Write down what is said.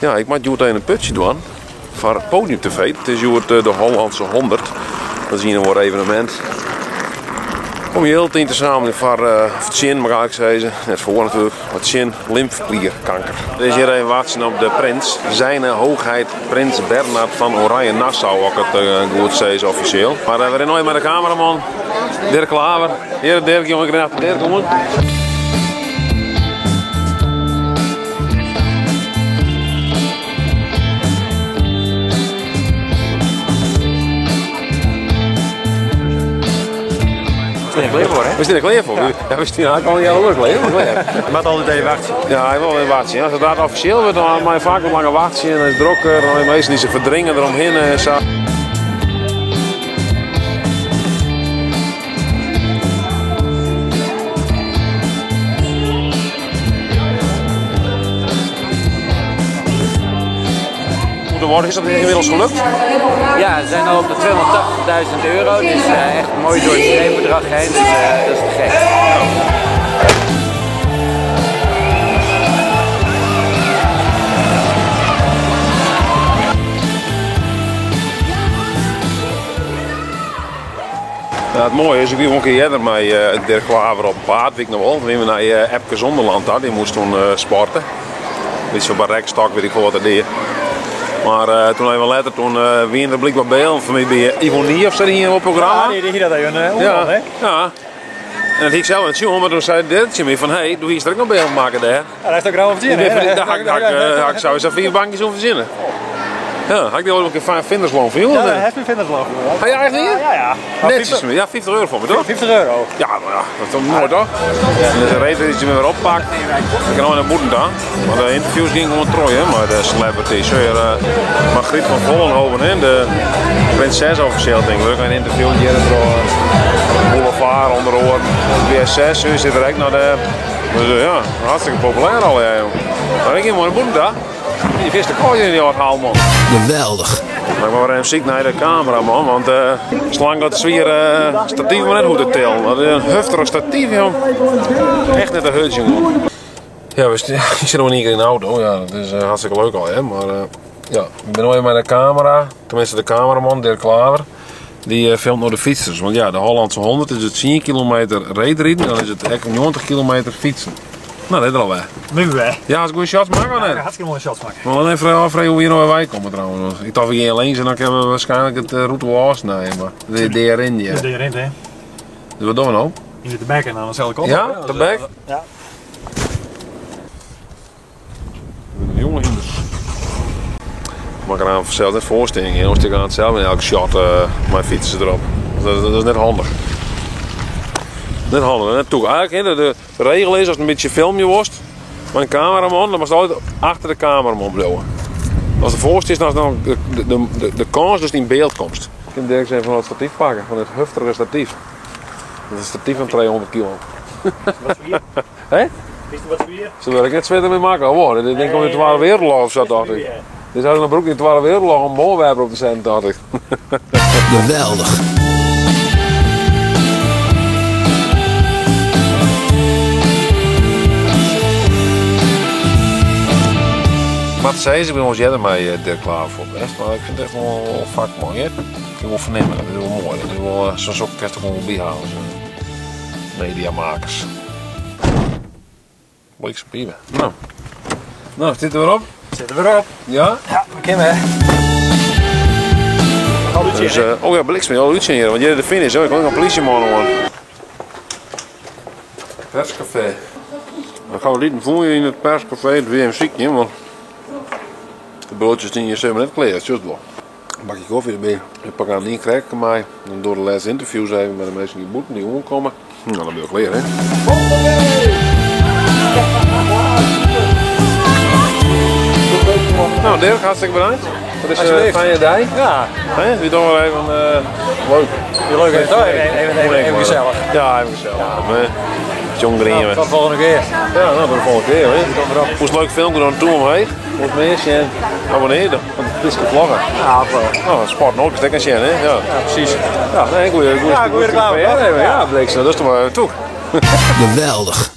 Ja, ik maak jullie een putje doen voor Podium TV. Het is de Hollandse 100. Dat is hier een evenement. Kom je heel het samen voor het zin, mag ik zeggen. Net voor natuurlijk. Het zin, lymfeklierkanker. Er is hier een watsen op de prins. Zijn hoogheid Prins Bernhard van Oranje-Nassau, ook het goed zeggen officieel. Maar we zijn nooit met de cameraman, Dirk Klaver. Hier Dirk, jongen, ik ben achter Dirk, jongen. We staan er klaar voor. Ja, we staan eigenlijk al een jaar lang klaar. Je moet altijd even wachten. Ja, hij wil even wachten. Als het daar officieel wordt, dan mag je vaak wat langer wachten. En het is drukker, dan de meesten die zich verdringen eromheen. Zo. Is dat inmiddels gelukt? Ja, we zijn al op de €280.000. Dus echt mooi door het streepbedrag heen. Dus dat is te gek. Ja, het mooie is, ik ben een keer eerder met Dirk Klaver op paard, weet ik nog wel. Toen we naar Epke Zonderland had, die moest toen sporten. Iets van Barrekstok, weet ik veel wat dat deed. Maar toen even later, toen wie er blijkbaar bij van mij bij Ivonie of zo hier op het programma. Ja, die dat even ja, hè? Ja. En dat ik zelf aan het zien, maar toen zei Dirk me van, hey, doe hier er ook nog bij maken daar. Ja, dat is ook rauw om te zien, hè? Daar zou je 4 bankjes om verzinnen. Ja, had ik die ook een keer vindersloon voor jou? Ja, hij heeft een vindersloon. Ga je eigenlijk niet? Ja. Netjes, ja, €50 voor me toch? €50. Ja, maar ja, dat is toch mooi toch? En dus een reden dat je me weer oppakt. Ik kan nog naar Moeden dan. Maar de interviews gingen gewoon trooien, maar de celebrities. Margriet van Vollenhoven, de prinses officieel denk ik. Een interview hier door Boulevard onder oren. BS6, nu zit er echt naar de. Dus ja, hartstikke populair al. Ja, maar ik ging maar naar Moeden dan. Die viste kooi in die haal, man. Geweldig. Maar ik ben even ziek naar de cameraman, want zolang dat weer statief maar net goed te tellen. Dat is een heftig statief, joh. Echt net een hutje, jongen. Ja, we zitten nog niet in de auto. Ja, dat is hartstikke leuk al, hè. Maar ja, ik ben nog even met de camera. Tenminste, de cameraman, Dirk Klaver. Die filmt nog de fietsers. Want ja, de Hollandse 100 is het 10 kilometer rijden, dan is het echt 90 kilometer fietsen. Nou, dat is er al bij. Nu weg. Ja, als ik goede shots maken, Ja, net. hartstikke mooie shots maken. Maar dan even afvragen hoe we hier nog bij komen trouwens. Ik dacht we hier links en dan hebben we waarschijnlijk het route wel afsnijden, maar de erin ja. De erin, hè? Dus wat doen we nou? Je zit de bek en aan dezelfde kant. Ja, de bek? Ja. Jongen hinders. Maar ik kan aan vanzelf net voorstellingen, jongens. Ik aan het zelf in elke shot mijn fietsen erop. Dat is net handig. Net handig, net toe. Eigenlijk, de regel is als het een beetje filmje wordt, met een cameraman, dan moet je altijd achter de cameraman blijven. Als de voorste is, dan is dan de kans dus in beeld komt. Ik kan direct even van het statief pakken, van het heftige statief. Dat is een statief van 200 kilo. Wat voor hier? Hé? Is er wat voor hier? Zo wil ik net zweten mee maken. Oh, ik denk om in de Tweede Wereldoorlog of zo, dacht ik. Dit zou een broek in de Tweede Wereldoorlog een bolwerper op de cent, dacht ik. Geweldig. Wat zei ze, ik ben ons jaren mee Dirk Klaver voor best, maar ik vind het echt wel vaak mooi. Hè? Ik vind wel vernemen, dat is wel mooi. Dat is wel zo'n soort kerst gewoon bijhouden, mediamakers. Bliksem pieven. Nou, zitten we erop? Zitten we erop. Ja? Ja, we kunnen. Dus, oh ja, bliksem, al uitzien hier, want jij de finish, hoor. Ik kan ook een politieman hoor. Perscafé. Dan gaan we lieten voelen in het perscafé, het WMC'tje, want de broodjes die je zijn net klaar, juist wel. Een bakje koffie erbij. Ik pak aan niet krijgen mij. Dan door de laatste interviews even met de mensen die moeten, die omkomen. Nou, dan ben je klaar, hè. Nou Dirk, hartstikke bedankt. Dat is van je dag. Ja. We doen wel even leuk. Leuk even gezellig. Ja, even gezellig. Ja. Jong erin. Tot de volgende keer. Ja, nou, tot de volgende keer. Moest een leuk filmpje doen toe omheen. Moest mensen en abonneer dan. Want het is gevloggen. Ja, nou, sport nooit een stekje, hè? Ja, precies. Ja, nee, goeie reclame. Ja, bleek zo. Dat is toch maar toe. Geweldig.